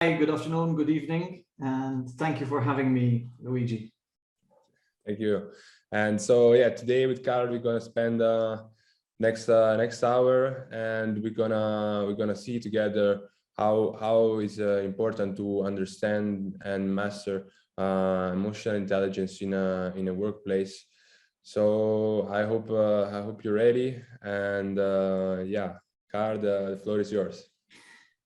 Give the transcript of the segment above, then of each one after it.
Hi, good afternoon, good evening, and thank you for having me, Luigi. Thank you. And so, yeah, today with Karl, we're gonna spend next hour, and we're gonna see together how is important to understand and master emotional intelligence in a workplace. So I hope you're ready, and yeah, Karl, the floor is yours.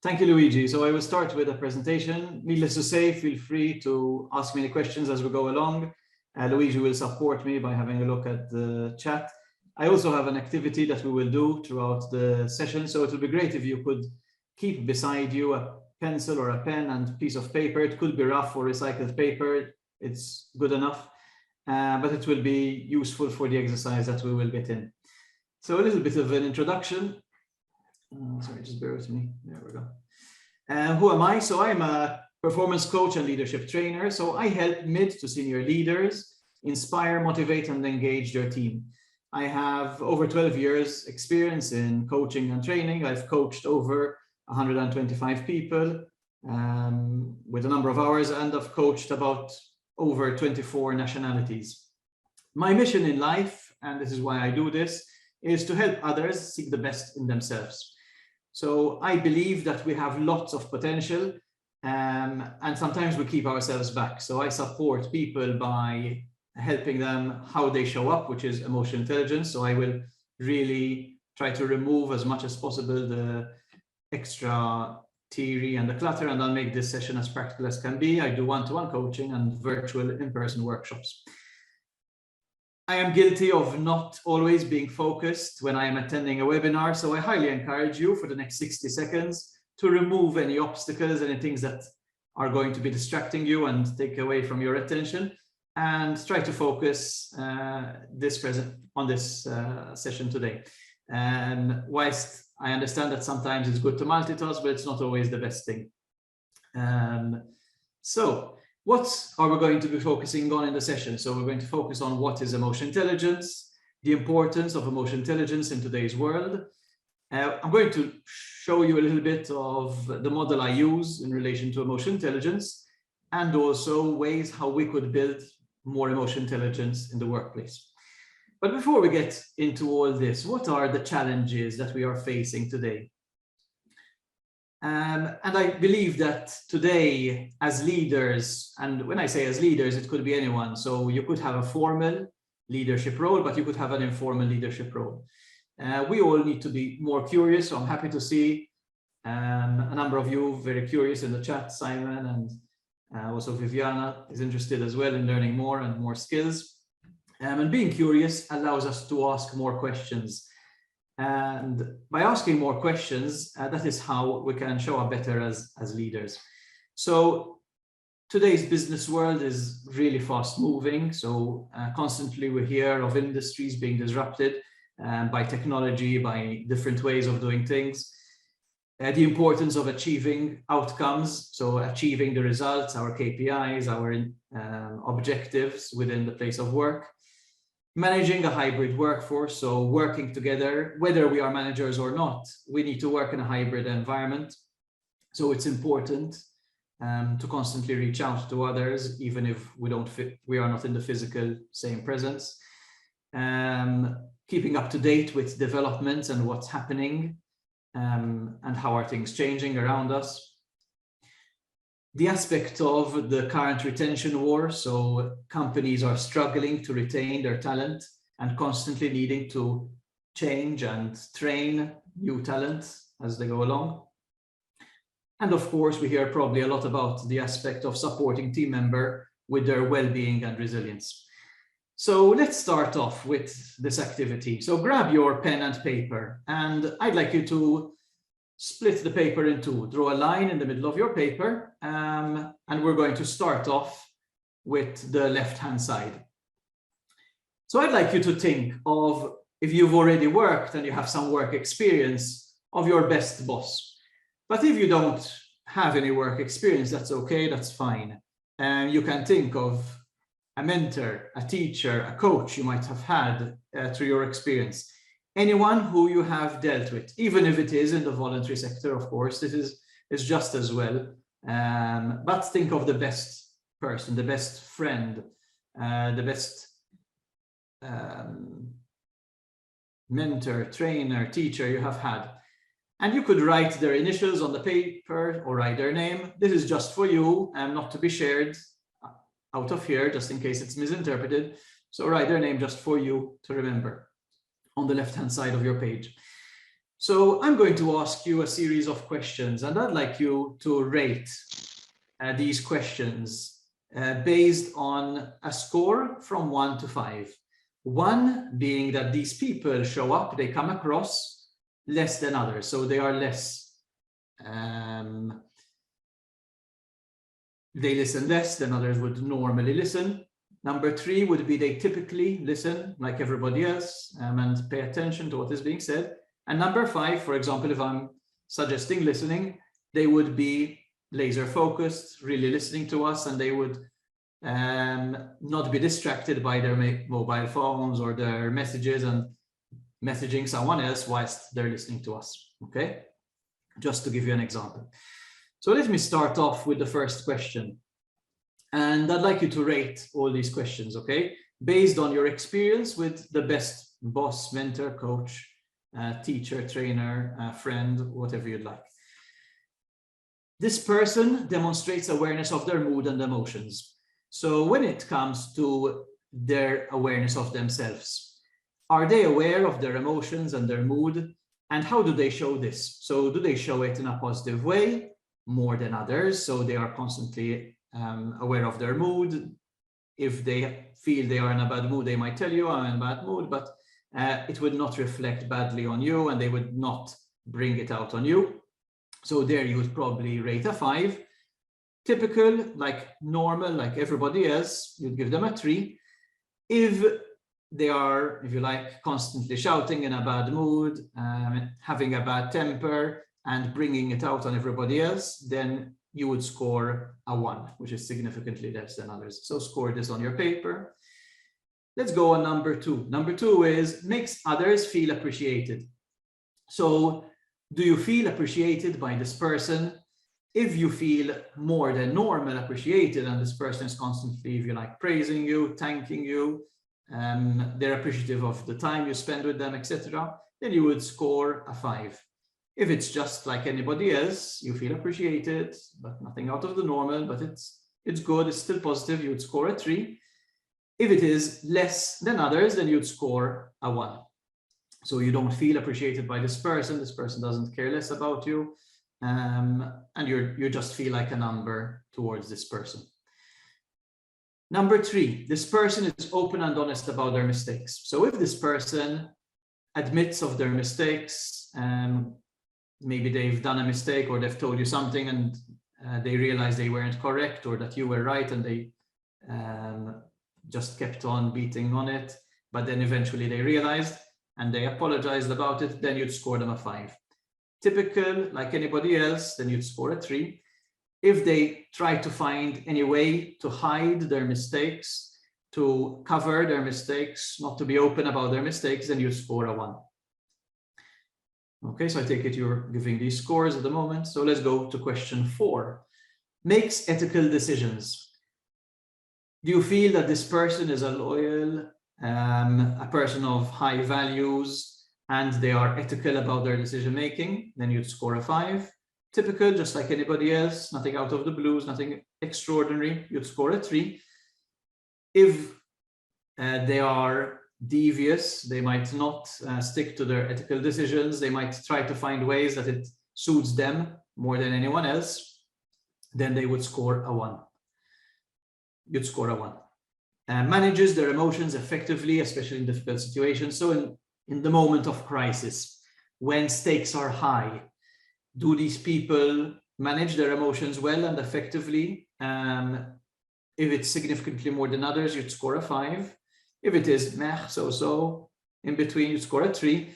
Thank you, Luigi. So I will start with a presentation. Needless to say, feel free to ask me any questions as we go along. Luigi will support me by having a look at the chat. I also have an activity that we will do throughout the session. So it would be great if you could keep beside you a pencil or a pen and piece of paper. It could be rough or recycled paper. It's good enough, but it will be useful for the exercise that we will get in. So a little bit of an introduction. Sorry, just bear with me. There we go. Who am I? So I'm a performance coach and leadership trainer. So I help mid to senior leaders inspire, motivate, and engage their team. I have over 12 years experience in coaching and training. I've coached over 125 people with a number of hours, and I've coached about over 24 nationalities. My mission in life, and this is why I do this, is to help others seek the best in themselves. So I believe that we have lots of potential, and sometimes we keep ourselves back. So I support people by helping them how they show up, which is emotional intelligence. So I will really try to remove as much as possible the extra theory and the clutter, and I'll make this session as practical as can be. I do one-to-one coaching and virtual in-person workshops. I am guilty of not always being focused when I am attending a webinar, so I highly encourage you for the next 60 seconds to remove any obstacles, any things that are going to be distracting you and take away from your attention, and try to focus on this session today. And whilst I understand that sometimes it's good to multitask, but it's not always the best thing. So what are we going to be focusing on in the session? So we're going to focus on what is emotional intelligence, the importance of emotional intelligence in today's world. I'm going to show you a little bit of the model I use in relation to emotional intelligence, and also ways how we could build more emotional intelligence in the workplace. But before we get into all this, what are the challenges that we are facing today? And I believe that today, as leaders, and when I say as leaders, it could be anyone. So you could have a formal leadership role, but you could have an informal leadership role. We all need to be more curious. So I'm happy to see a number of you very curious in the chat. Simon and also Viviana is interested as well in learning more and more skills. And being curious allows us to ask more questions. And by asking more questions, that is how we can show up better as leaders. So today's business world is really fast moving. So constantly we hear of industries being disrupted by technology, by different ways of doing things. The importance of achieving outcomes, so achieving the results, our KPIs, our objectives within the place of work. Managing a hybrid workforce, so working together, whether we are managers or not, we need to work in a hybrid environment. So it's important to constantly reach out to others, even if we are not in the physical same presence. Keeping up to date with developments and what's happening, and how are things changing around us. The aspect of the current retention war, so companies are struggling to retain their talent and constantly needing to change and train new talent as they go along. And of course, we hear probably a lot about the aspect of supporting team member with their well-being and resilience. So let's start off with this activity. So grab your pen and paper, and I'd like you to split the paper in two, draw a line in the middle of your paper, and we're going to start off with the left-hand side. So I'd like you to think of, if you've already worked and you have some work experience, of your best boss. But if you don't have any work experience, that's okay, that's fine. You can think of a mentor, a teacher, a coach you might have had through your experience. Anyone who you have dealt with, even if it is in the voluntary sector, of course, this is just as well. But think of the best person, the best friend, the best mentor, trainer, teacher you have had. And you could write their initials on the paper or write their name. This is just for you and not to be shared out of here, just in case it's misinterpreted. So write their name just for you to remember on the left-hand side of your page. So I'm going to ask you a series of questions, and I'd like you to rate these questions based on a score from 1 to 5. 1 being that these people show up, they come across less than others, so they are less, they listen less than others would normally listen. Number 3 would be they typically listen like everybody else and pay attention to what is being said. And number 5, for example, if I'm suggesting listening, they would be laser focused, really listening to us, and they would not be distracted by their mobile phones or their messages and messaging someone else whilst they're listening to us, okay? Just to give you an example. So let me start off with the first question. And I'd like you to rate all these questions, okay? Based on your experience with the best boss, mentor, coach, teacher, trainer, friend, whatever you'd like. This person demonstrates awareness of their mood and emotions. So when it comes to their awareness of themselves, are they aware of their emotions and their mood? And how do they show this? So do they show it in a positive way more than others? So they are constantly aware of their mood. If they feel they are in a bad mood, they might tell you, I'm in a bad mood, but it would not reflect badly on you and they would not bring it out on you. So there you would probably rate a 5. Typical, like normal, like everybody else, you'd give them a 3. If they are, if you like, constantly shouting in a bad mood, having a bad temper and bringing it out on everybody else, then you would score a 1, which is significantly less than others. So score this on your paper. Let's go on number 2. Number 2 is makes others feel appreciated. So do you feel appreciated by this person? If you feel more than normal appreciated and this person is constantly, if you like, praising you, thanking you, they're appreciative of the time you spend with them, etc., then you would score a 5. If it's just like anybody else, you feel appreciated, but nothing out of the normal, but it's good, it's still positive, you would score a 3. If it is less than others, then you'd score a 1. So you don't feel appreciated by this person doesn't care less about you, and you just feel like a number towards this person. Number 3, this person is open and honest about their mistakes. So if this person admits of their mistakes, maybe they've done a mistake or they've told you something and they realize they weren't correct or that you were right and they just kept on beating on it, but then eventually they realized and they apologized about it, then you'd score them a 5. Typical, like anybody else, then you'd score a 3. If they try to find any way to hide their mistakes, to cover their mistakes, not to be open about their mistakes, then you score a 1. Okay, so I take it you're giving these scores at the moment. So let's go to question 4. Makes ethical decisions. Do you feel that this person is a loyal, a person of high values, and they are ethical about their decision making? Then you'd score a 5. Typical, just like anybody else, nothing out of the blues, nothing extraordinary, you'd score a 3. If they are devious, they might not stick to their ethical decisions, they might try to find ways that it suits them more than anyone else, then they would score a 1. You'd score a 1. Manages their emotions effectively, especially in difficult situations. So in the moment of crisis, when stakes are high, do these people manage their emotions well and effectively? If it's significantly more than others, you'd score a 5. If it is meh, so in between, you'd score a 3.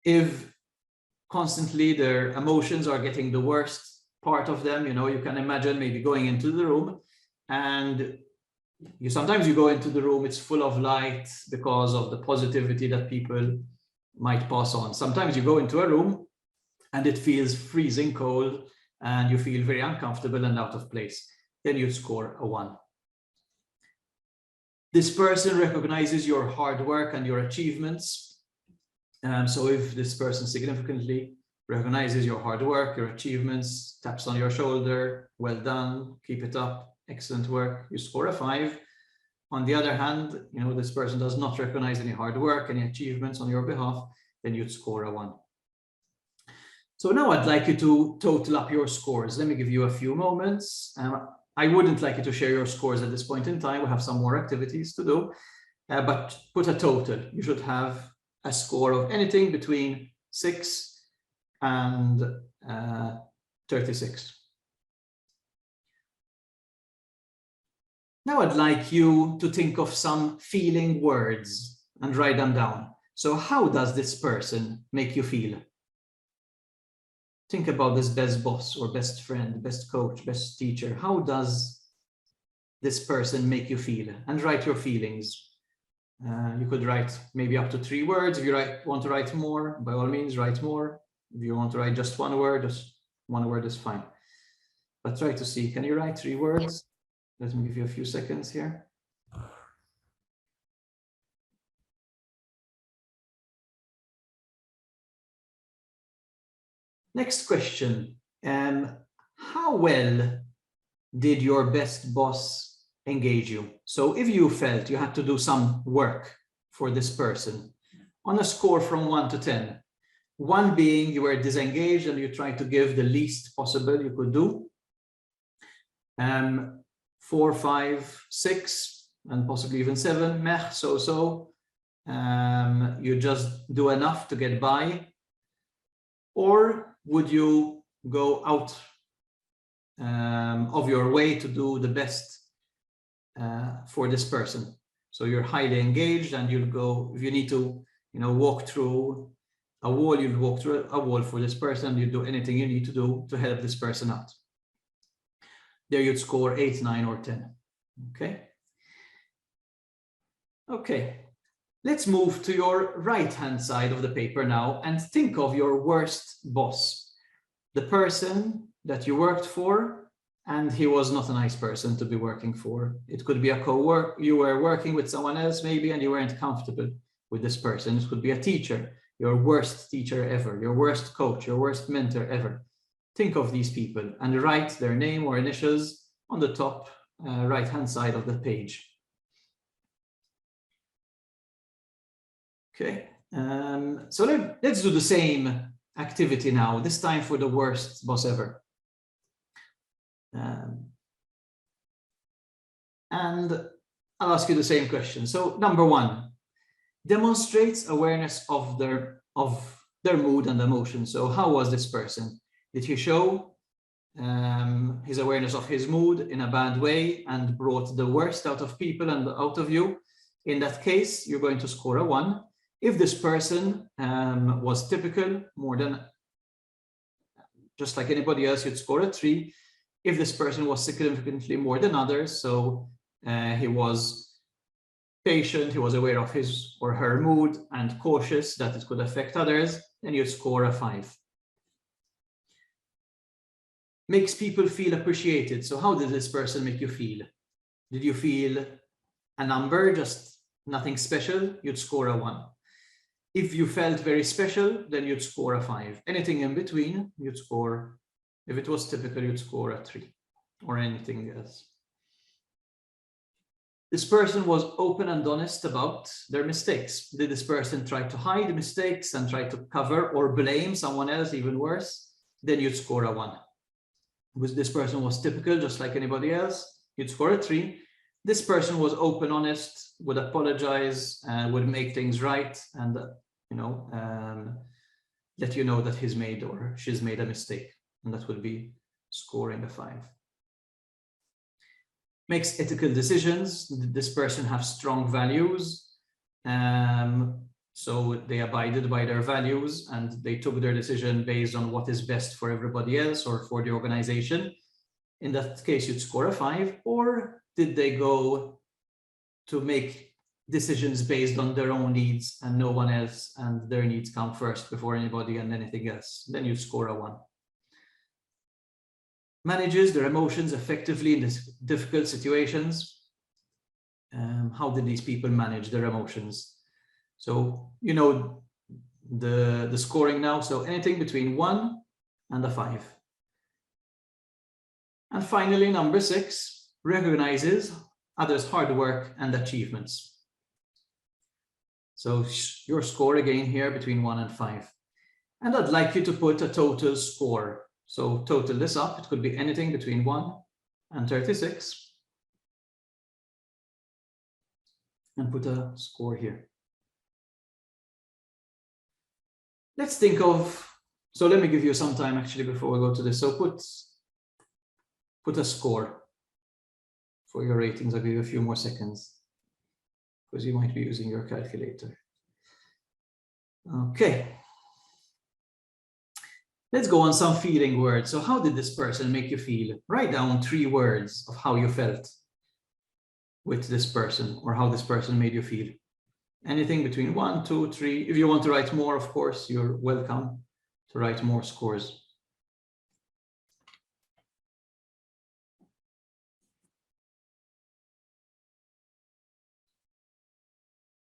If constantly their emotions are getting the worst part of them, you can imagine maybe going into the room and sometimes you go into the room, it's full of light because of the positivity that people might pass on. Sometimes you go into a room and it feels freezing cold and you feel very uncomfortable and out of place, then you'd score a 1. This person recognizes your hard work and your achievements. So if this person significantly recognizes your hard work, your achievements, taps on your shoulder, well done, keep it up, excellent work, you score a 5. On the other hand, this person does not recognize any hard work, any achievements on your behalf, then you'd score a 1. So now I'd like you to total up your scores. Let me give you a few moments. I wouldn't like you to share your scores at this point in time. We have some more activities to do, but put a total. You should have a score of anything between 6 and 36. Now I'd like you to think of some feeling words and write them down. So how does this person make you feel? Think about this best boss or best friend, best coach, best teacher. How does this person make you feel? And write your feelings. You could write maybe up to 3 words. If you want to write more, by all means, write more. If you want to write just 1 word, just 1 word is fine. But try to see, can you write 3 words? Let me give you a few seconds here. Next question. How well did your best boss engage you? So if you felt you had to do some work for this person, on a score from 1 to 10, 1 being you were disengaged and you tried to give the least possible you could do, 4, 5, 6, and possibly even 7, meh, so. You just do enough to get by. Or would you go out of your way to do the best for this person? So you're highly engaged and you'll go, if you need to, walk through a wall, you'll walk through a wall for this person. You do anything you need to do to help this person out. There you'd score 8, 9, or 10. Okay. Let's move to your right-hand side of the paper now and think of your worst boss, the person that you worked for and he was not a nice person to be working for. It could be a co-worker, you were working with someone else maybe and you weren't comfortable with this person. It could be a teacher, your worst teacher ever, your worst coach, your worst mentor ever. Think of these people and write their name or initials on the top right-hand side of the page. Okay, so let's do the same activity now, this time for the worst boss ever. And I'll ask you the same question. So number 1, demonstrates awareness of their mood and emotion. So how was this person? Did he show his awareness of his mood in a bad way and brought the worst out of people and out of you? In that case, you're going to score a 1. If this person was typical, more than just like anybody else, you'd score a 3. If this person was significantly more than others, so he was patient, he was aware of his or her mood and cautious that it could affect others, then you'd score a 5. Makes people feel appreciated. So how did this person make you feel? Did you feel a number, just nothing special? You'd score a 1. If you felt very special, then you'd score a 5. Anything in between, you'd score, if it was typical, you'd score a 3 or anything else. This person was open and honest about their mistakes. Did this person try to hide mistakes and try to cover or blame someone else, even worse? Then you'd score a 1. This person was typical, just like anybody else, you'd score a 3. This person was open, honest, would apologize, would make things right, and let you know that he's made or she's made a mistake, and that would be scoring a 5. Makes ethical decisions. Did this person have strong values? So they abided by their values and they took their decision based on what is best for everybody else or for the organization. In that case, you'd score a 5. Or did they go to make decisions based on their own needs and no one else, and their needs come first before anybody and anything else? Then you score a 1. manages their emotions effectively in these difficult situations. How did these people manage their emotions? So you know the scoring now. So anything between 1 and a 5. And finally, number 6 recognizes others' hard work and achievements. So your score again here between 1 and 5. And I'd like you to put a total score. So total this up. It could be anything between 1 and 36. And put a score here. Let's think of, so let me give you some time actually before we go to this. So put a score for your ratings. I'll give you a few more seconds because you might be using your calculator. Okay. Let's go on some feeling words. So how did this person make you feel? Write down 3 words of how you felt with this person or how this person made you feel. Anything between 1, 2, 3. If you want to write more, of course, you're welcome to write more scores.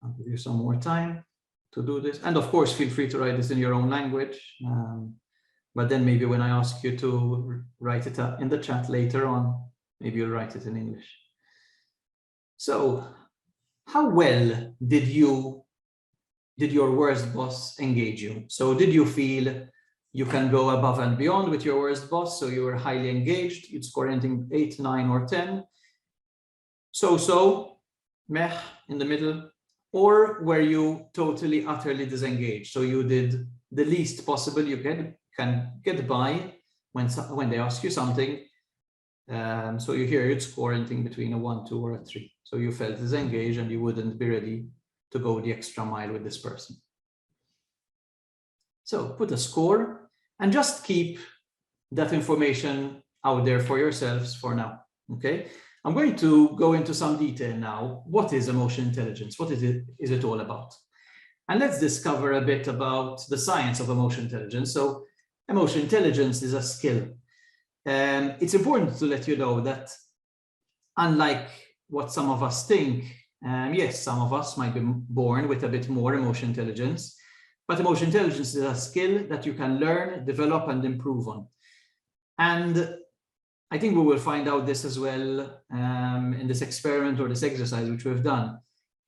I'll give you some more time to do this. And of course, feel free to write this in your own language. But then maybe when I ask you to write it in the chat later on, maybe you'll write it in English. So how well did your worst boss engage you? So did you feel you can go above and beyond with your worst boss? So you were highly engaged, you'd score anything 8, 9, or 10. So, meh, in the middle. Or were you totally, utterly disengaged? So you did the least possible you can get by when they ask you something. So you here you'd score anything between a 1, 2, or a 3. So you felt disengaged and you wouldn't be ready to go the extra mile with this person. So put a score and just keep that information out there for yourselves for now. Okay, I'm going to go into some detail now. What is emotional intelligence? What is it all about? And let's discover a bit about the science of emotional intelligence. So emotional intelligence is a skill. And it's important to let you know that unlike what some of us think, yes, some of us might be born with a bit more emotional intelligence, but emotional intelligence is a skill that you can learn, develop, and improve on. And I think we will find out this as well in this experiment or this exercise which we've done,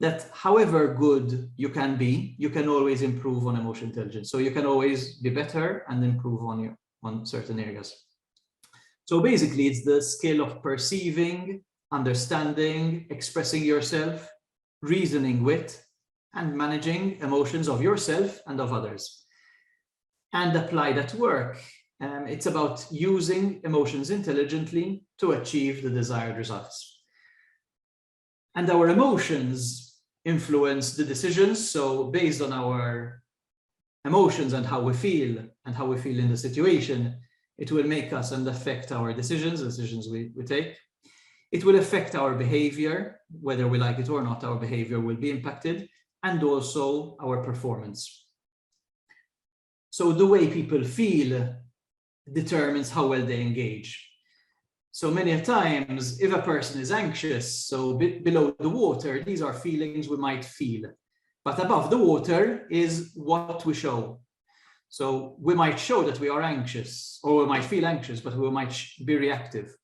that however good you can be, you can always improve on emotional intelligence. So you can always be better and improve on certain areas. So basically, it's the skill of perceiving, understanding, expressing yourself, reasoning with, and managing emotions of yourself and of others. And applied at work, it's about using emotions intelligently to achieve the desired results. And our emotions influence the decisions. So based on our emotions and how we feel in the situation, it will make us and affect our decisions we take. It will affect our behavior, whether we like it or not, our behavior will be impacted, and also our performance. So the way people feel determines how well they engage. So many times, if a person is anxious, so below the water, these are feelings we might feel. But above the water is what we show. So we might show that we are anxious, or we might feel anxious, but we might be reactive.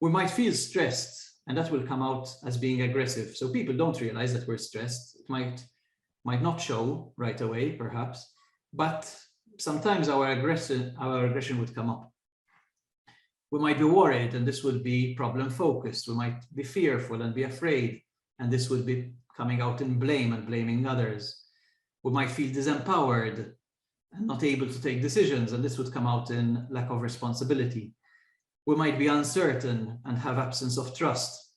We might feel stressed, and that will come out as being aggressive. So people don't realize that we're stressed. It might not show right away, perhaps, but sometimes our aggression would come up. We might be worried, and this would be problem focused. We might be fearful and be afraid, and this would be coming out in blame and blaming others. We might feel disempowered and not able to take decisions, and this would come out in lack of responsibility. We might be uncertain and have absence of trust.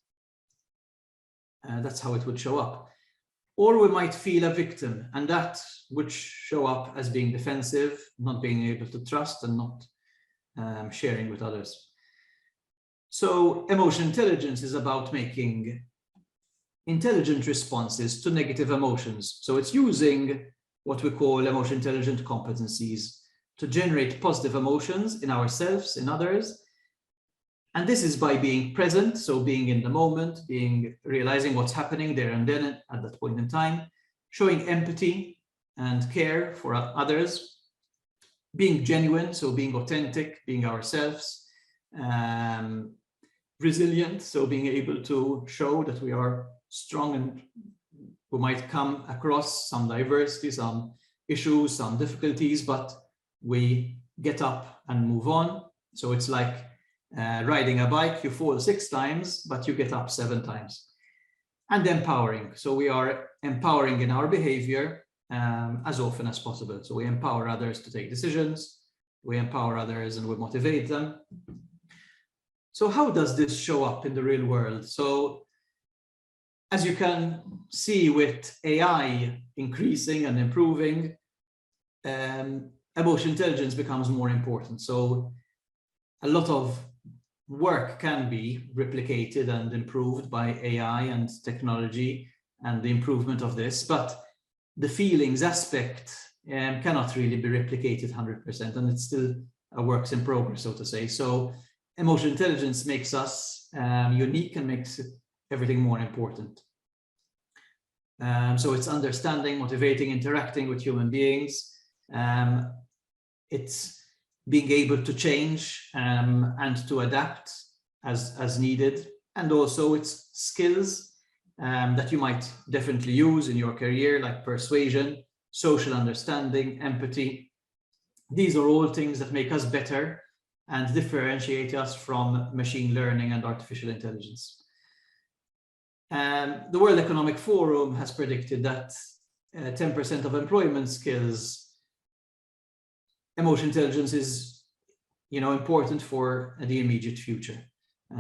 That's how it would show up. Or we might feel a victim, and that would show up as being defensive, not being able to trust, and not sharing with others. So emotional intelligence is about making intelligent responses to negative emotions. So it's using what we call emotional intelligent competencies to generate positive emotions in ourselves, in others, And this is by being present, so being in the moment, realizing what's happening there and then at that point in time, showing empathy and care for others, being genuine, so being authentic, being ourselves, resilient, so being able to show that we are strong and we might come across some diversity, some issues, some difficulties, but we get up and move on. So it's like riding a bike, you fall 6 times, but you get up 7 times. And empowering. So we are empowering in our behavior as often as possible. So we empower others to take decisions, we empower others and we motivate them. So how does this show up in the real world? So as you can see with AI increasing and improving, emotional intelligence becomes more important. So a lot of work can be replicated and improved by AI and technology and the improvement of this, but the feelings aspect cannot really be replicated 100%, and it's still a work in progress, so to say. So emotional intelligence makes us unique and makes everything more important. So it's understanding, motivating, interacting with human beings. It's being able to change and to adapt as needed. And also it's skills that you might definitely use in your career, like persuasion, social understanding, empathy. These are all things that make us better and differentiate us from machine learning and artificial intelligence. The World Economic Forum has predicted that 10% of employment skills, emotional intelligence is, important for the immediate future.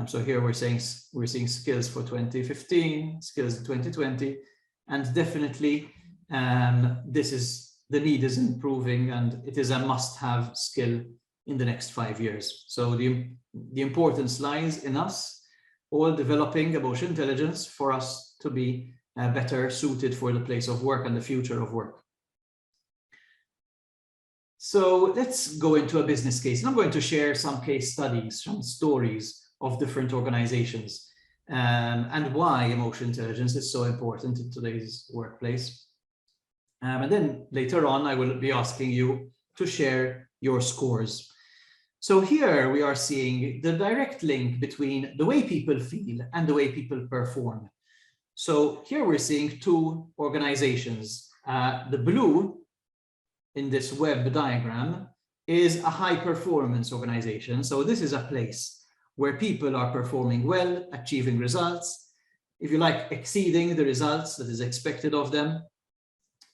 So here we're seeing skills for 2015, skills in 2020, and definitely the need is improving, and it is a must-have skill in the next 5 years. So the importance lies in us all developing emotional intelligence for us to be better suited for the place of work and the future of work. So let's go into a business case. And I'm going to share some case studies, some stories of different organizations and why emotional intelligence is so important in today's workplace. And then later on, I will be asking you to share your scores. So here we are seeing the direct link between the way people feel and the way people perform. So here we're seeing 2 organizations. The blue in this web diagram is a high performance organization. So this is a place where people are performing well, achieving results, if you like, exceeding the results that is expected of them.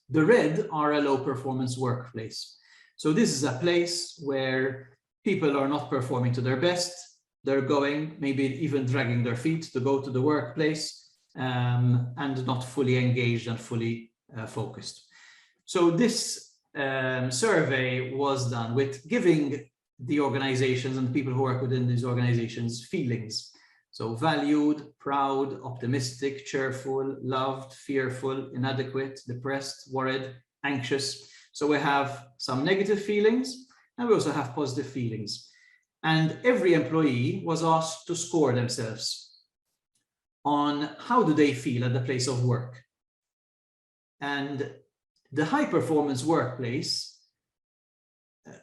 The red are a low performance workplace. So this is a place where people are not performing to their best. They're going, maybe even dragging their feet to go to the workplace and not fully engaged and fully focused. So this survey was done with giving the organizations and people who work within these organizations feelings. So valued, proud, optimistic, cheerful, loved, fearful, inadequate, depressed, worried, anxious. So we have some negative feelings and we also have positive feelings. And every employee was asked to score themselves on how do they feel at the place of work. And the high performance workplace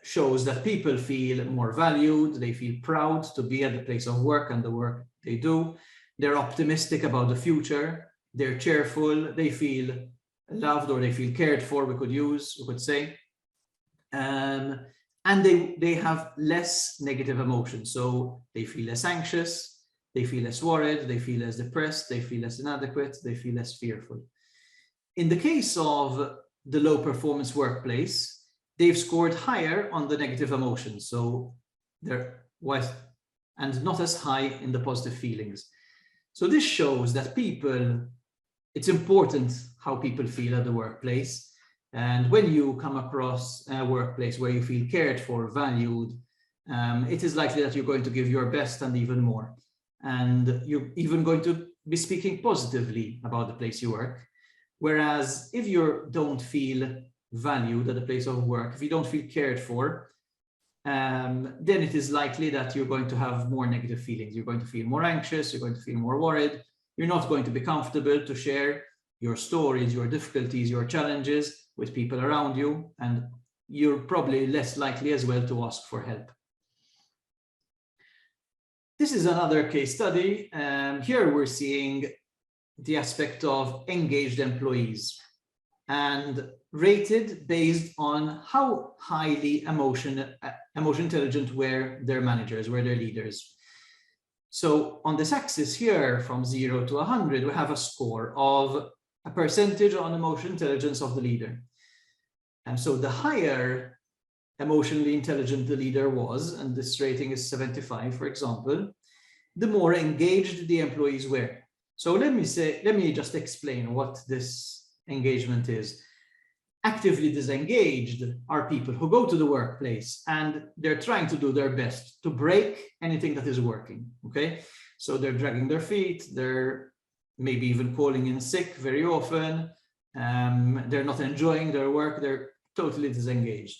shows that people feel more valued, they feel proud to be at the place of work and the work they do. They're optimistic about the future, they're cheerful, they feel loved or they feel cared for, we could say. And they have less negative emotions. So they feel less anxious, they feel less worried, they feel less depressed, they feel less inadequate, they feel less fearful. In the case of the low performance workplace, they've scored higher on the negative emotions. So they're and not as high in the positive feelings. So this shows that it's important how people feel at the workplace. And when you come across a workplace where you feel cared for, valued, it is likely that you're going to give your best and even more. And you're even going to be speaking positively about the place you work. Whereas if you don't feel valued at the place of work, if you don't feel cared for, then it is likely that you're going to have more negative feelings. You're going to feel more anxious, you're going to feel more worried, you're not going to be comfortable to share your stories, your difficulties, your challenges with people around you, and you're probably less likely as well to ask for help. This is another case study. Here we're seeing the aspect of engaged employees and rated based on how highly emotion intelligent were their managers, were their leaders. So on this axis here, from 0 to 100, we have a score of a percentage on emotional intelligence of the leader. And so the higher emotionally intelligent the leader was, and this rating is 75, for example, the more engaged the employees were. So let me just explain what this engagement is. Actively disengaged are people who go to the workplace and they're trying to do their best to break anything that is working, okay? So they're dragging their feet, they're maybe even calling in sick very often, they're not enjoying their work, they're totally disengaged.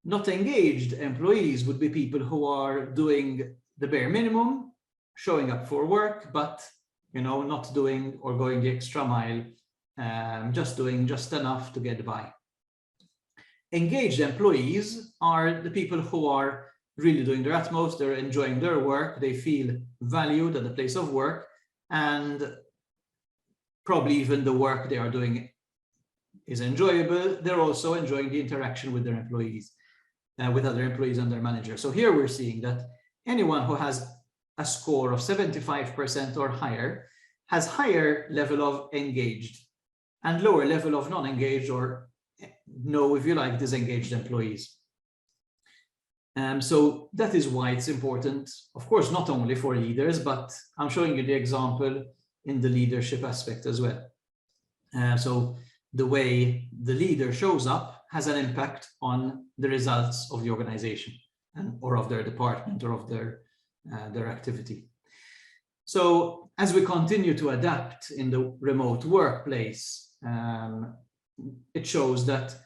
Not engaged employees would be people who are doing the bare minimum, showing up for work, but not doing or going the extra mile, just doing just enough to get by. Engaged employees are the people who are really doing their utmost, they're enjoying their work, they feel valued at the place of work, and probably even the work they are doing is enjoyable. They're also enjoying the interaction with their employees, with other employees and their managers. So here we're seeing that anyone who has a score of 75% or higher has higher level of engaged and lower level of non-engaged, or no, if you like, disengaged employees. So that is why it's important, of course, not only for leaders, but I'm showing you the example in the leadership aspect as well. So the way the leader shows up has an impact on the results of the organization or of their department or of their activity. So as we continue to adapt in the remote workplace, it shows that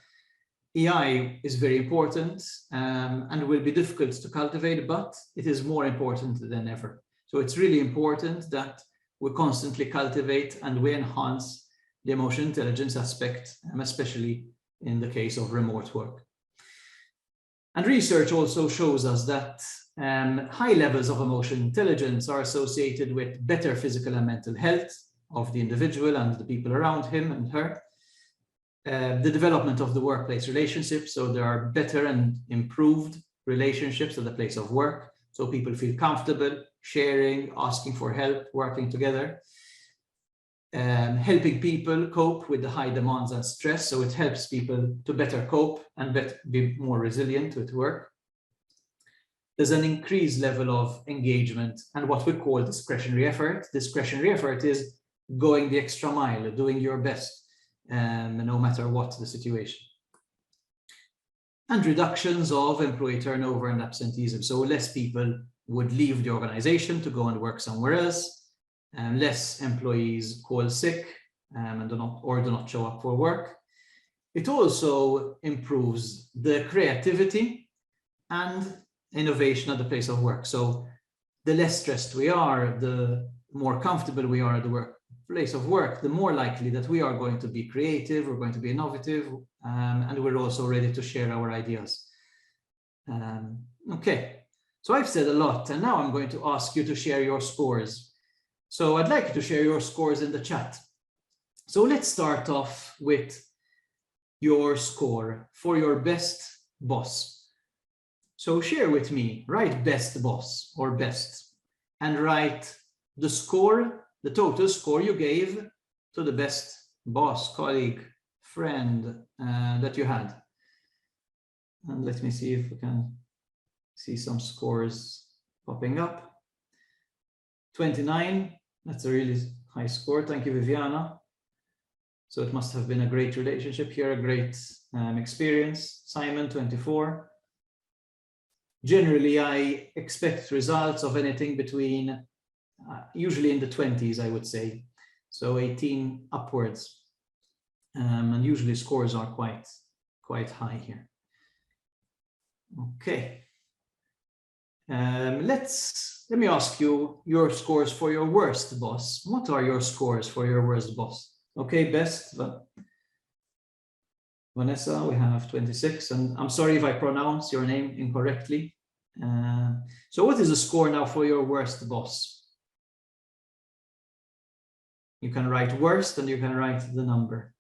EI is very important and will be difficult to cultivate, but it is more important than ever. So it's really important that we constantly cultivate and we enhance the emotional intelligence aspect, especially in the case of remote work. And research also shows us that high levels of emotional intelligence are associated with better physical and mental health of the individual and the people around him and her. The development of the workplace relationships, so there are better and improved relationships at the place of work, so people feel comfortable sharing, asking for help, working together. Helping people cope with the high demands and stress, so it helps people to better cope and be more resilient with work. There's an increased level of engagement and what we call discretionary effort. Discretionary effort is going the extra mile, doing your best, no matter what the situation. And reductions of employee turnover and absenteeism. So less people would leave the organization to go and work somewhere else. Less employees call sick and do not show up for work. It also improves the creativity and innovation at the place of work. So the less stressed we are, the more comfortable we are at the place of work, the more likely that we are going to be creative, we're going to be innovative, and we're also ready to share our ideas. Okay, so I've said a lot, and now I'm going to ask you to share your scores. So I'd like you to share your scores in the chat. So let's start off with your score for your best boss. So share with me, write best boss or best, and write the score, the total score you gave to the best boss, colleague, friend that you had. And let me see if we can see some scores popping up. 29, that's a really high score. Thank you, Viviana. So it must have been a great relationship here, a great experience. Simon, 24. Generally, I expect results of anything between, usually in the 20s, I would say. So 18 upwards. And usually scores are quite high here. Okay. Let me ask you your scores for your worst boss. What are your scores for your worst boss? Okay, best. Vanessa, we have 26, and I'm sorry if I pronounce your name incorrectly. So what is the score now for your worst boss? You can write worst and you can write the number.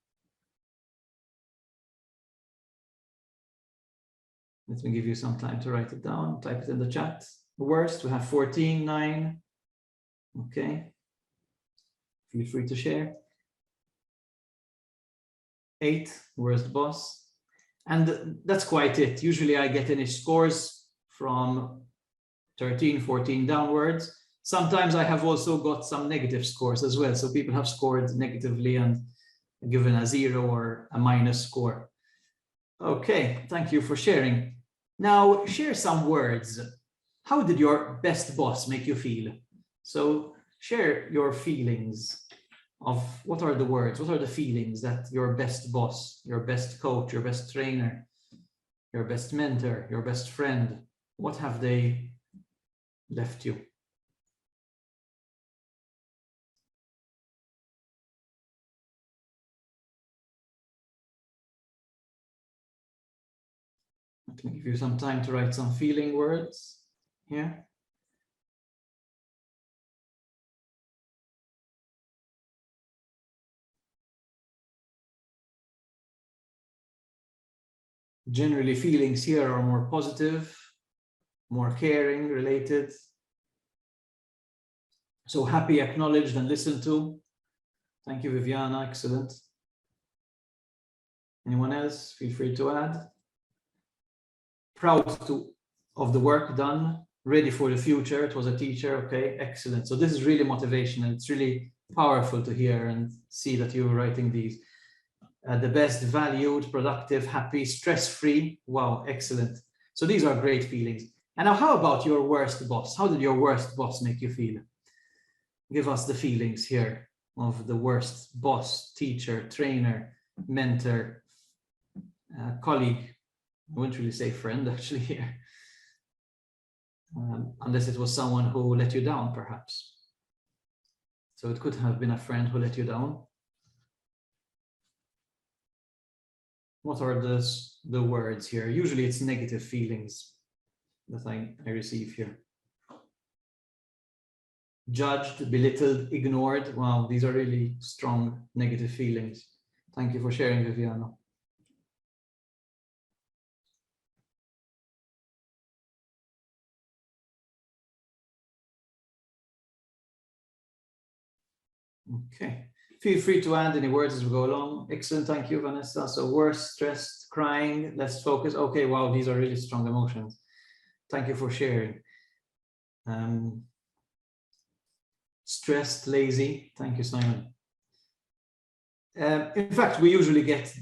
Let me give you some time to write it down. Type it in the chat. Worst, we have 14, 9. Okay. Feel free to share. 8, worst boss. And that's quite it. Usually I get any scores from 13, 14 downwards. Sometimes I have also got some negative scores as well. So people have scored negatively and given a 0 or a minus score. Okay, thank you for sharing. Now share some words. How did your best boss make you feel? So share your feelings of what are the words, what are the feelings that your best boss, your best coach, your best trainer, your best mentor, your best friend, what have they left you? Let me give you some time to write some feeling words here. Generally, feelings here are more positive, more caring, related. So happy, acknowledged, and listened to. Thank you, Viviana. Excellent. Anyone else? Feel free to add. Proud of the work done, ready for the future. It was a teacher. Okay, excellent. So this is really motivational. It's really powerful to hear and see that you're writing these. The best, valued, productive, happy, stress-free. Wow, excellent. So these are great feelings. And now how about your worst boss? How did your worst boss make you feel? Give us the feelings here of the worst boss, teacher, trainer, mentor, colleague. I wouldn't really say friend actually here. Unless it was someone who let you down, perhaps. So it could have been a friend who let you down. What are the words here? Usually it's negative feelings that I receive here. Judged, belittled, ignored. Wow, these are really strong negative feelings. Thank you for sharing, Viviana. Okay, feel free to add any words as we go along. Excellent, thank you, Vanessa. So worse, stressed, crying, less focus. Okay, wow, these are really strong emotions. Thank you for sharing. Stressed, lazy. Thank you, Simon. In fact, we usually get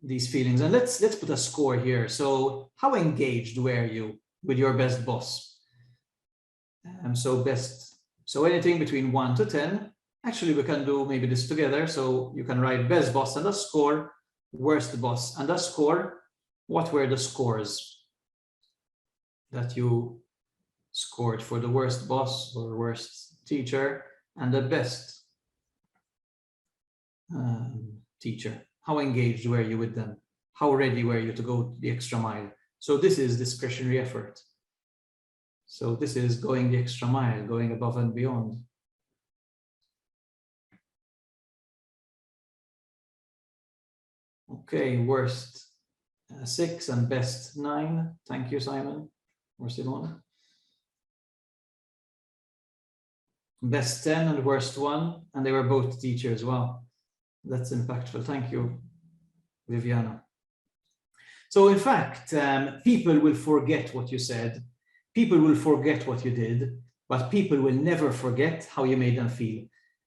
these feelings, and let's put a score here. So how engaged were you with your best boss? So anything between 1 to 10. Actually, we can do maybe this together. So you can write best boss and a score, worst boss and a score. What were the scores that you scored for the worst boss or worst teacher and the best teacher? How engaged were you with them? How ready were you to go the extra mile? So this is discretionary effort. So this is going the extra mile, going above and beyond. Okay, worst 6 and best 9. Thank you, Simon or Simone. Best 10 and worst 1, and they were both teachers. Wow, that's impactful. Thank you, Viviana. So in fact, people will forget what you said. People will forget what you did, but people will never forget how you made them feel.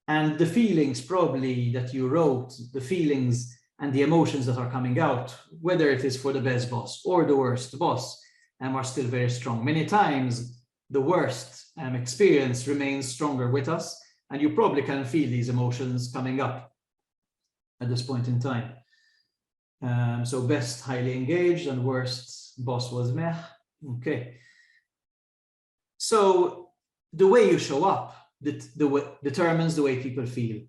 And the feelings probably that you wrote, the feelings and the emotions that are coming out, whether it is for the best boss or the worst boss, are still very strong. Many times, the worst experience remains stronger with us, and you probably can feel these emotions coming up at this point in time. So best, highly engaged, and worst boss was meh. Okay. So the way you show up determines the way people feel.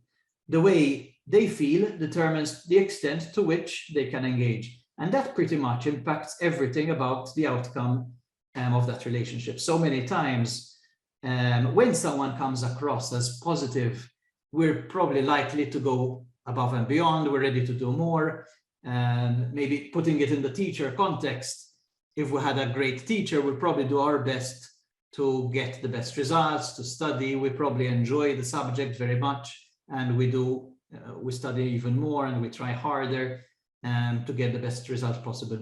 The way they feel determines the extent to which they can engage. And that pretty much impacts everything about the outcome of that relationship. So many times, when someone comes across as positive, we're probably likely to go above and beyond. We're ready to do more. Maybe putting it in the teacher context, if we had a great teacher, we'll probably do our best to get the best results, to study. We probably enjoy the subject very much, and we study even more, and we try harder to get the best result possible.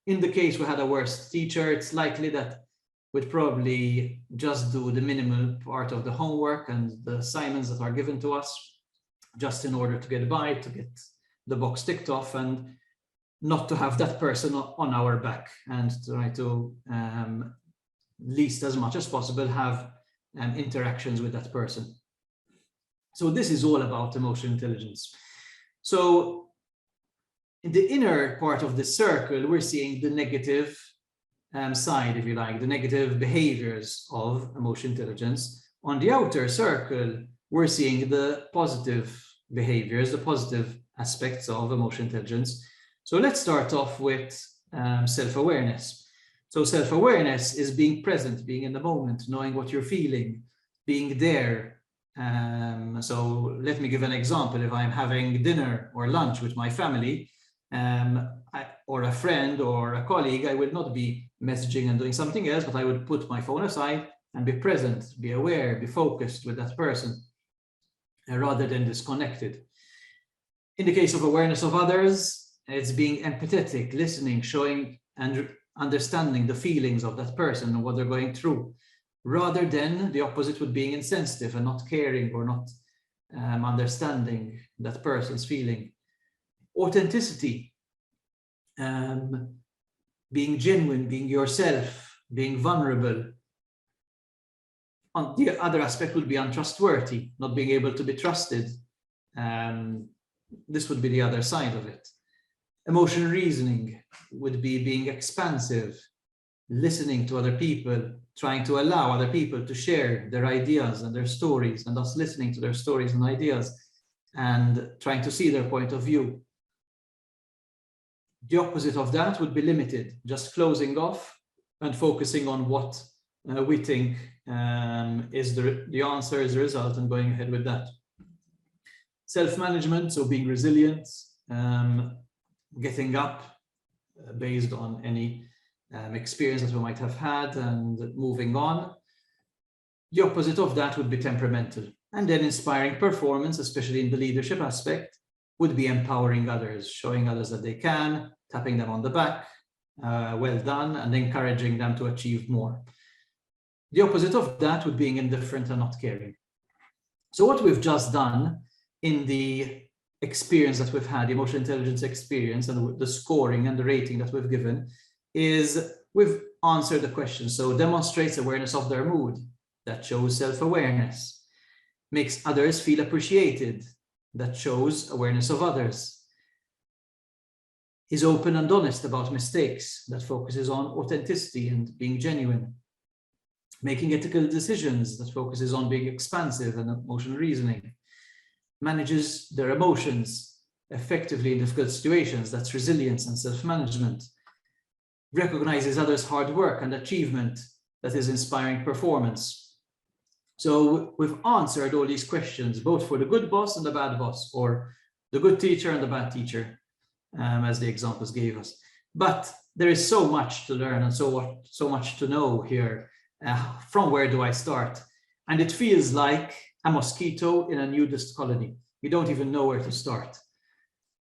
In the case we had a worse teacher, it's likely that we'd probably just do the minimal part of the homework and the assignments that are given to us, just in order to get by, to get the box ticked off, and not to have that person on our back, and try to least as much as possible have interactions with that person. So this is all about emotional intelligence. So in the inner part of the circle, we're seeing the negative side, if you like, the negative behaviors of emotional intelligence. On the outer circle, we're seeing the positive behaviors, the positive aspects of emotional intelligence. So let's start off with self-awareness. So self-awareness is being present, being in the moment, knowing what you're feeling, being there. So let me give an example. If I'm having dinner or lunch with my family, or a friend or a colleague, I would not be messaging and doing something else, but I would put my phone aside and be present, be aware, be focused with that person, rather than disconnected. In the case of awareness of others, it's being empathetic, listening, showing and understanding the feelings of that person and what they're going through, rather than the opposite with being insensitive and not caring or not understanding that person's feeling. Authenticity, being genuine, being yourself, being vulnerable. On the other aspect would be untrustworthy, not being able to be trusted. This would be the other side of it. Emotional reasoning would be being expansive, listening to other people, trying to allow other people to share their ideas and their stories, and us listening to their stories and ideas and trying to see their point of view. The opposite of that would be limited, just closing off and focusing on what we think is the answer, is the result, and going ahead with that. Self-management, so being resilient, getting up based on any experience that we might have had and moving on. The opposite of that would be temperamental. And then inspiring performance, especially in the leadership aspect, would be empowering others, showing others that they can, tapping them on the back, well done, and encouraging them to achieve more. The opposite of that would be being indifferent and not caring. So what we've just done in the experience that we've had, the emotional intelligence experience, and the scoring and the rating that we've given, is we've answered the question. So demonstrates awareness of their mood, that shows self-awareness. Makes others feel appreciated, that shows awareness of others. Is open and honest about mistakes, that focuses on authenticity and being genuine. Making ethical decisions, that focuses on being expansive and emotional reasoning. Manages their emotions effectively in difficult situations, that's resilience and self-management. Recognizes others' hard work and achievement, that is inspiring performance. So we've answered all these questions, both for the good boss and the bad boss, or the good teacher and the bad teacher, as the examples gave us. But there is so much to learn and so much to know here. From where do I start? And it feels like a mosquito in a nudist colony. You don't even know where to start.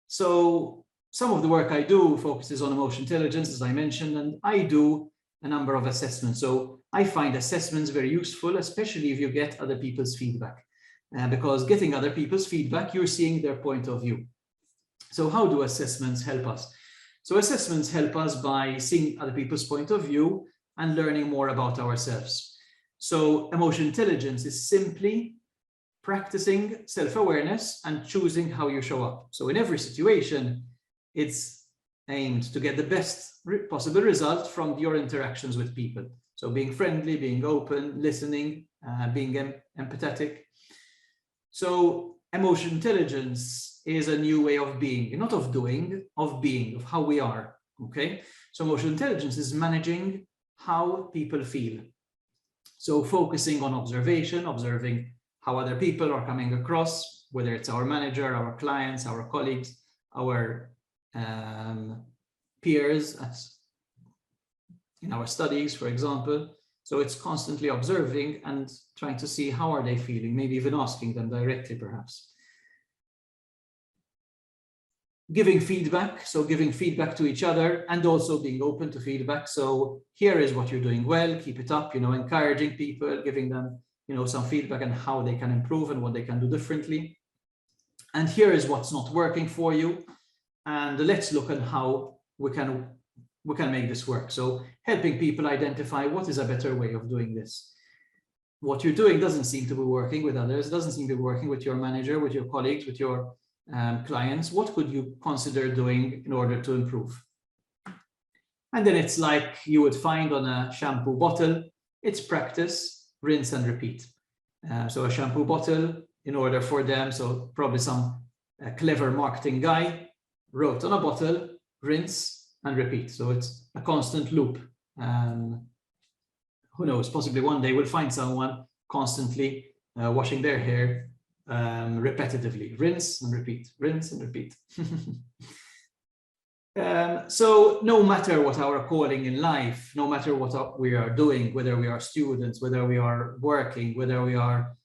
So some of the work I do focuses on emotional intelligence, as I mentioned, and I do a number of assessments. So I find assessments very useful, especially if you get other people's feedback. Because getting other people's feedback, you're seeing their point of view. So how do assessments help us? So assessments help us by seeing other people's point of view and learning more about ourselves. So emotional intelligence is simply practicing self-awareness and choosing how you show up. So in every situation, it's aimed to get the best possible result from your interactions with people. So being friendly, being open, listening, being empathetic. So emotional intelligence is a new way of being, not of doing, of being, of how we are, okay? So emotional intelligence is managing how people feel. So focusing on observation, observing how other people are coming across, whether it's our manager, our clients, our colleagues, our peers in our studies, for example. So it's constantly observing and trying to see how are they feeling, maybe even asking them directly, perhaps. Giving feedback, so giving feedback to each other and also being open to feedback. So here is what you're doing well, keep it up, encouraging people, giving them, some feedback on how they can improve and what they can do differently. And here is what's not working for you. And let's look at how we can make this work. So helping people identify what is a better way of doing this. What you're doing doesn't seem to be working with others, doesn't seem to be working with your manager, with your colleagues, with your clients. What could you consider doing in order to improve? And then it's like you would find on a shampoo bottle, it's practice, rinse and repeat. So a shampoo bottle, in order for them, so probably some clever marketing guy wrote on a bottle, rinse and repeat. So it's a constant loop. Who knows, possibly one day we'll find someone constantly washing their hair repetitively, rinse and repeat, rinse and repeat. So no matter what our calling in life, no matter what we are doing, whether we are students, whether we are working, whether we are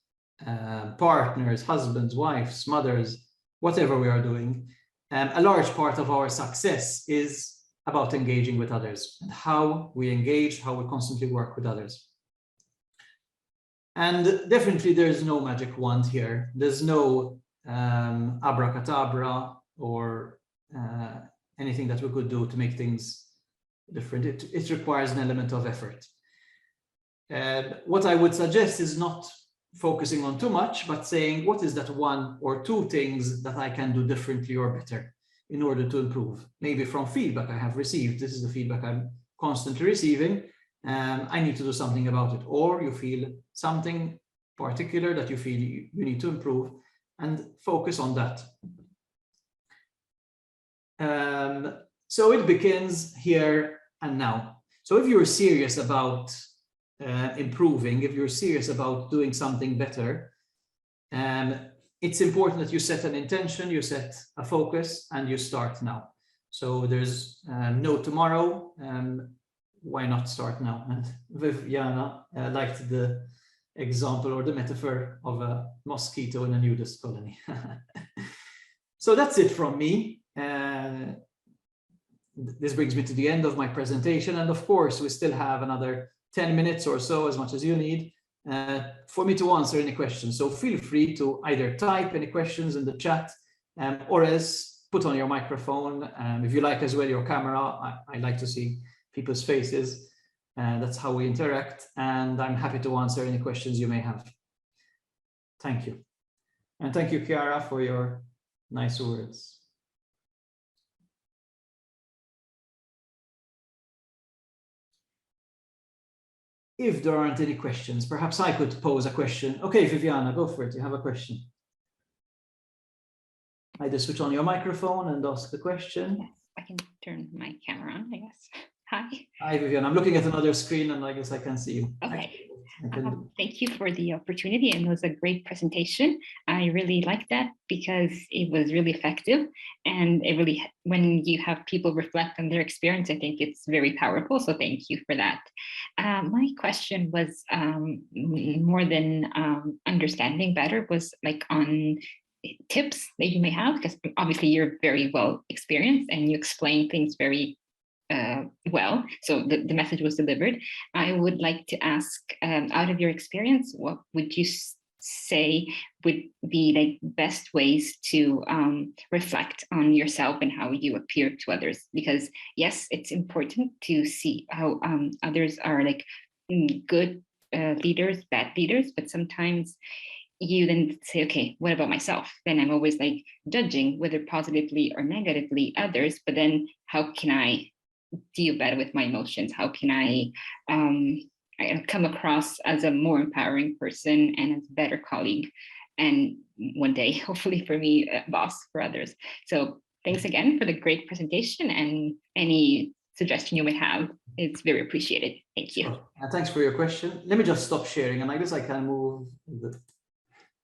partners, husbands, wives, mothers, whatever we are doing, a large part of our success is about engaging with others and how we engage, how we constantly work with others. And definitely there's no magic wand here. There's no abracadabra or anything that we could do to make things different. It requires an element of effort. What I would suggest is not focusing on too much, but saying, what is that one or two things that I can do differently or better in order to improve? Maybe from feedback I have received. This is the feedback I'm constantly receiving. I need to do something about it. Or you feel something particular that you feel you need to improve, and focus on that. So it begins here and now. So if you're serious about improving, if you're serious about doing something better, it's important that you set an intention, you set a focus, and you start now. So there's no tomorrow. Why not start now? And Viviana liked the example or the metaphor of a mosquito in a nudist colony. So that's it from me. This brings me to the end of my presentation. And of course, we still have another 10 minutes or so, as much as you need, for me to answer any questions. So feel free to either type any questions in the chat or else put on your microphone. If you like as well your camera, I like to see people's faces. That's how we interact. And I'm happy to answer any questions you may have. Thank you. And thank you, Chiara, for your nice words. If there aren't any questions, perhaps I could pose a question. Okay, Viviana, go for it. You have a question. Either switch on your microphone and ask the question. Yes, I can turn my camera on, I guess. Hi. Hi, Viviana. I'm looking at another screen and I guess I can see you. Okay. Thank you for the opportunity, and it was a great presentation. I really liked that because it was really effective, and it really, when you have people reflect on their experience, I think it's very powerful. So thank you for that. My question was more than understanding better, was like on tips that you may have, because obviously you're very well experienced and you explain things very well, so the message was delivered. I would like to ask, out of your experience, what would you say would be like best ways to reflect on yourself and how you appear to others? Because yes, it's important to see how others are like good leaders, bad leaders, but sometimes you then say, okay, what about myself? Then I'm always like judging whether positively or negatively others, but then how can I deal better with my emotions? How can I come across as a more empowering person and as a better colleague? And one day, hopefully for me, a boss for others. So thanks again for the great presentation, and any suggestion you may have, it's very appreciated. Thank you. Sure. And thanks for your question. Let me just stop sharing, and I guess I can move the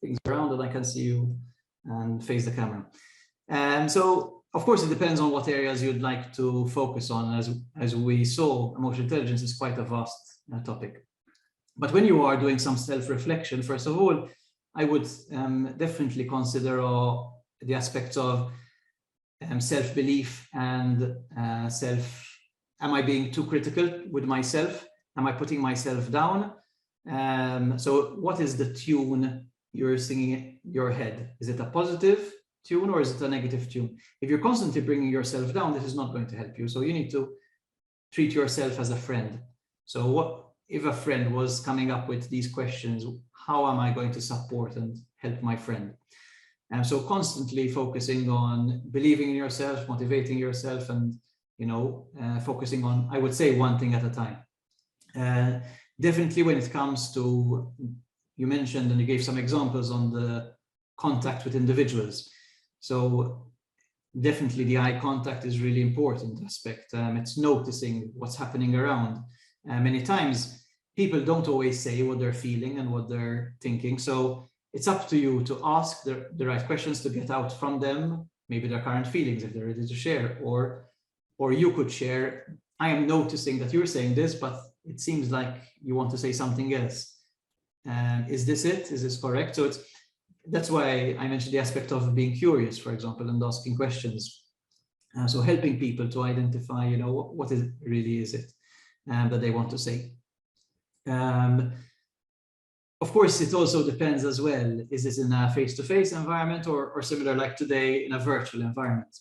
things around and I can see you and face the camera. So of course, it depends on what areas you'd like to focus on. As we saw, emotional intelligence is quite a vast topic. But when you are doing some self-reflection, first of all, I would definitely consider the aspects of self-belief and am I being too critical with myself? Am I putting myself down? So what is the tune you're singing in your head? Is it a positive tune or is it a negative tune? If you're constantly bringing yourself down, this is not going to help you. So you need to treat yourself as a friend. So what if a friend was coming up with these questions? How am I going to support and help my friend? And so constantly focusing on believing in yourself, motivating yourself, and focusing on, I would say, one thing at a time. Definitely when it comes to, you mentioned and you gave some examples on the contact with individuals. So definitely the eye contact is really important aspect. It's noticing what's happening around. Many times people don't always say what they're feeling and what they're thinking. So it's up to you to ask the right questions to get out from them, maybe their current feelings if they're ready to share, or you could share, I am noticing that you're saying this, but it seems like you want to say something else. Is this it? Is this correct? So that's why I mentioned the aspect of being curious, for example, and asking questions. So helping people to identify, what is really is it that they want to say. Of course, it also depends as well. Is this in a face-to-face environment or similar like today in a virtual environment?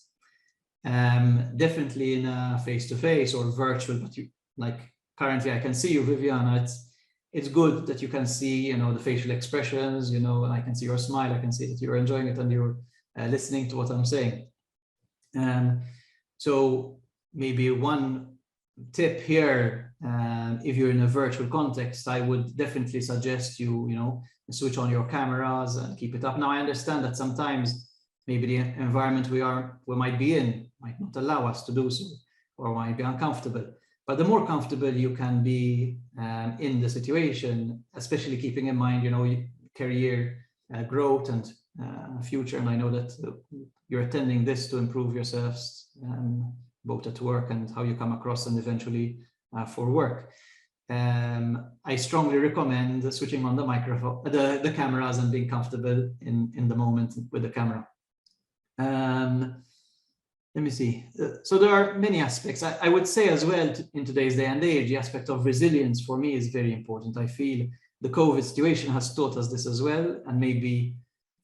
Definitely in a face-to-face or virtual, but like currently I can see you, Viviana. It's good that you can see, the facial expressions, I can see your smile, I can see that you're enjoying it and you're listening to what I'm saying. So maybe one tip here, if you're in a virtual context, I would definitely suggest you, switch on your cameras and keep it up. Now, I understand that sometimes maybe the environment we might be in might not allow us to do so, or might be uncomfortable. But the more comfortable you can be in the situation, especially keeping in mind, career growth and future. And I know that you're attending this to improve yourselves, both at work and how you come across and eventually for work. I strongly recommend switching on the microphone, the cameras, and being comfortable in the moment with the camera. Let me see. So there are many aspects. I would say as well in today's day and age, the aspect of resilience for me is very important. I feel the COVID situation has taught us this as well, and maybe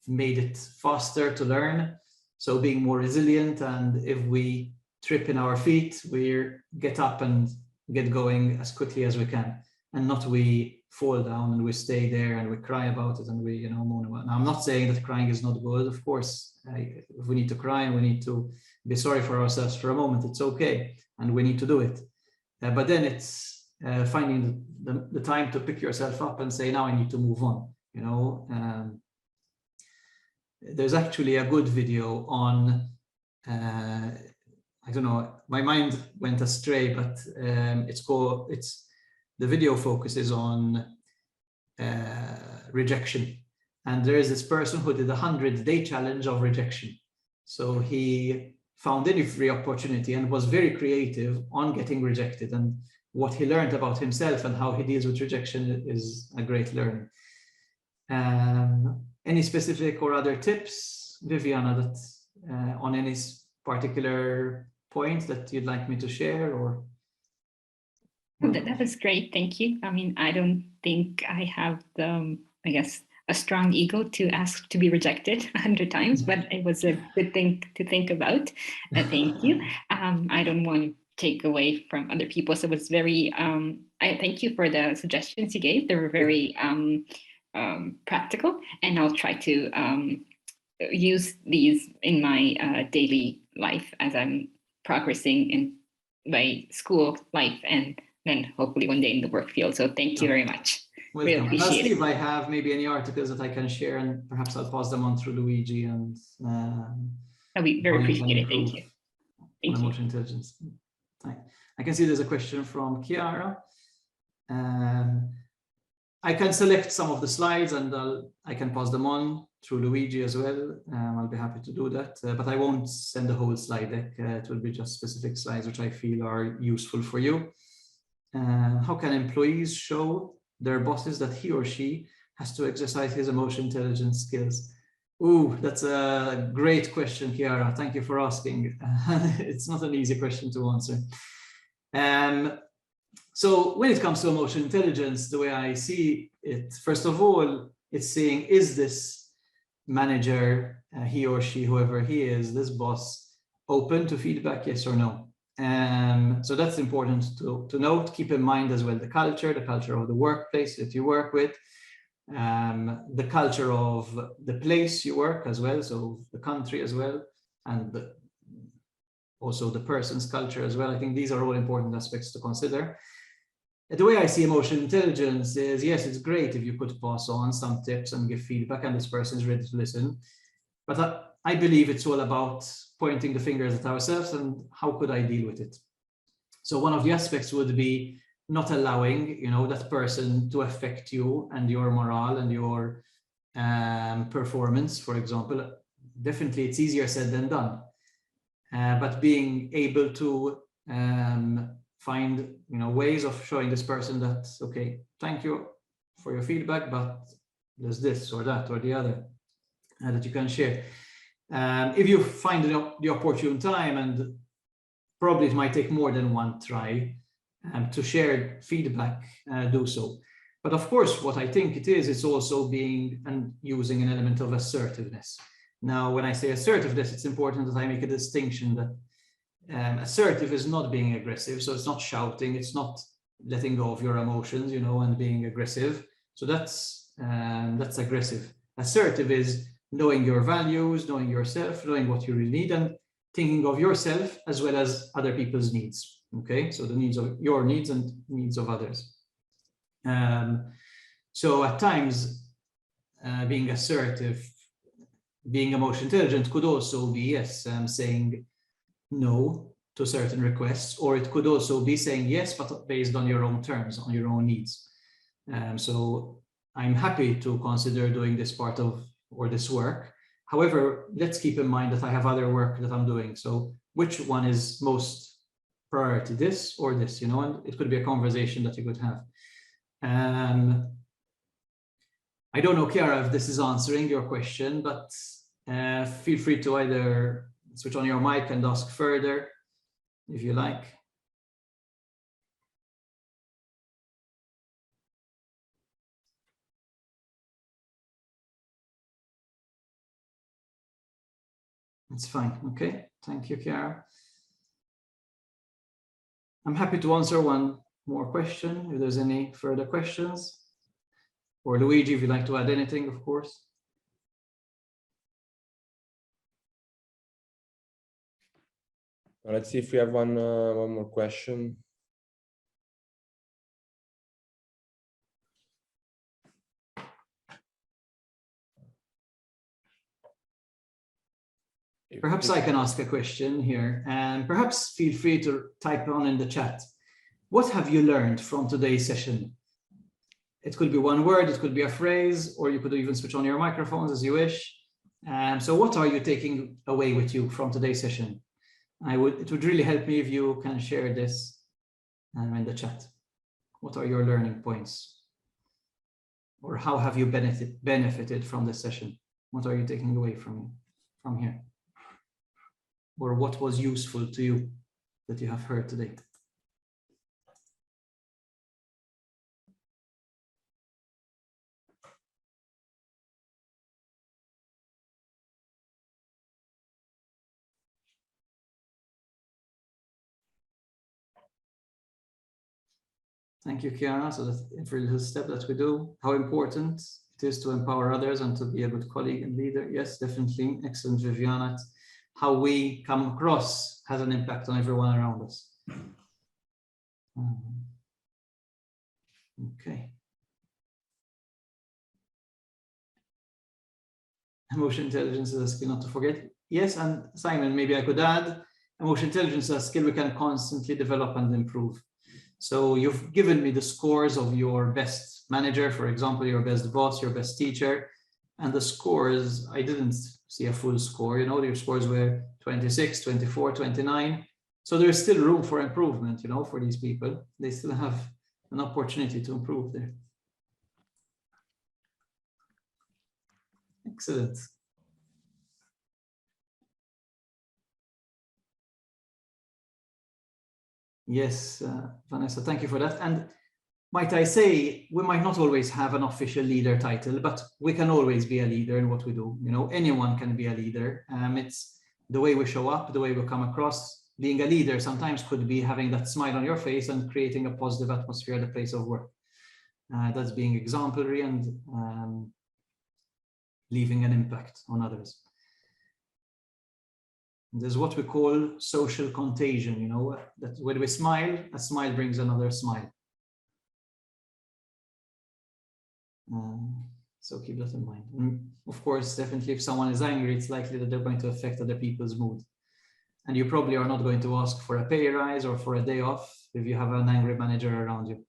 made it faster to learn. So being more resilient, and if we trip in our feet, we get up and get going as quickly as we can, and not we fall down and we stay there and we cry about it and we moan about it. Now, I'm not saying that crying is not good. Of course, if we need to cry and we need to be sorry for ourselves for a moment, it's okay, and we need to do it. But then it's finding the time to pick yourself up and say, now I need to move on. There's actually a good video on I don't know, my mind went astray, but the video focuses on rejection. And there is this person who did a 100-day challenge of rejection. So he found any free opportunity and was very creative on getting rejected. And what he learned about himself and how he deals with rejection is a great learning. Any specific or other tips, Viviana, that on any particular point that you'd like me to share? Or that was great, thank you. I mean, I don't think I have a strong ego to ask to be rejected 100 times, but it was a good thing to think about. Thank you. I don't want to take away from other people, so it was very I thank you for the suggestions you gave. They were very practical, and I'll try to use these in my daily life as I'm progressing in my school life, and then hopefully one day in the work field. So thank you very much. Welcome. Really And I'll appreciate see it. if I have maybe any articles that I can share, and perhaps I'll pass them on through Luigi, and I'll be very appreciated. Thank you. Thank you. Emotional intelligence. I can see there's a question from Chiara. I can select some of the slides and I can pass them on through Luigi as well. I'll be happy to do that, but I won't send the whole slide deck. It will be just specific slides which I feel are useful for you. How can employees show their bosses that he or she has to exercise his emotional intelligence skills? Ooh, that's a great question, Chiara. Thank you for asking. It's not an easy question to answer. So when it comes to emotional intelligence, the way I see it, first of all, it's saying, is this manager, he or she, whoever he is, this boss, open to feedback, yes or no? So that's important to note. Keep in mind as well the culture of the workplace that you work with, the culture of the place you work as well, so the country as well, and also the person's culture as well. I think these are all important aspects to consider. The way I see emotional intelligence is, yes, it's great if you could pass on some tips and give feedback and this person is ready to listen. But I believe it's all about pointing the fingers at ourselves and how could I deal with it? So one of the aspects would be not allowing, that person to affect you and your morale and your performance, for example. Definitely it's easier said than done. But being able to find ways of showing this person that, okay, thank you for your feedback, but there's this or that or the other that you can share. If you find the opportune time, and probably it might take more than one try to share feedback, do so. But of course, what I think it's also being and using an element of assertiveness. Now, when I say assertiveness, it's important that I make a distinction that assertive is not being aggressive. So it's not shouting, it's not letting go of your emotions, and being aggressive. So that's aggressive. Assertive is knowing your values, knowing yourself, knowing what you really need, and thinking of yourself as well as other people's needs. Okay, so the needs of your needs and needs of others. So at times, being assertive, being emotionally intelligent could also be, yes, saying no to certain requests, or it could also be saying yes, but based on your own terms, on your own needs. So I'm happy to consider doing this part of, or this work. However, let's keep in mind that I have other work that I'm doing. So which one is most priority, this or this, and it could be a conversation that you could have. I don't know, Chiara, if this is answering your question, but feel free to either switch on your mic and ask further if you like. It's fine. Okay. Thank you, Chiara. I'm happy to answer one more question if there's any further questions. Or Luigi, if you'd like to add anything, of course. Let's see if we have one more question. Perhaps I can ask a question here, and perhaps feel free to type on in the chat. What have you learned from today's session? It could be one word, it could be a phrase, or you could even switch on your microphones as you wish. So what are you taking away with you from today's session? It would really help me if you can share this in the chat. What are your learning points? Or how have you benefited from this session? What are you taking away from here? Or what was useful to you that you have heard today? Thank you, Chiara. So that's every little step that we do. How important it is to empower others and to be a good colleague and leader. Yes, definitely. Excellent, Viviana. How we come across has an impact on everyone around us. Okay. Emotional intelligence is a skill not to forget. Yes, and Simon, maybe I could add, emotional intelligence is a skill we can constantly develop and improve. So you've given me the scores of your best manager, for example, your best boss, your best teacher, and the scores, I didn't see a full score, your scores were 26, 24, 29. So there's still room for improvement, for these people. They still have an opportunity to improve there. Excellent. Yes, Vanessa, thank you for that. And might I say, we might not always have an official leader title, but we can always be a leader in what we do. Anyone can be a leader. It's the way we show up, the way we come across. Being a leader sometimes could be having that smile on your face and creating a positive atmosphere at the place of work. That's being exemplary and leaving an impact on others. There's what we call social contagion, that when we smile, a smile brings another smile. So keep that in mind. And of course, definitely if someone is angry, it's likely that they're going to affect other people's mood. And you probably are not going to ask for a pay rise or for a day off if you have an angry manager around you.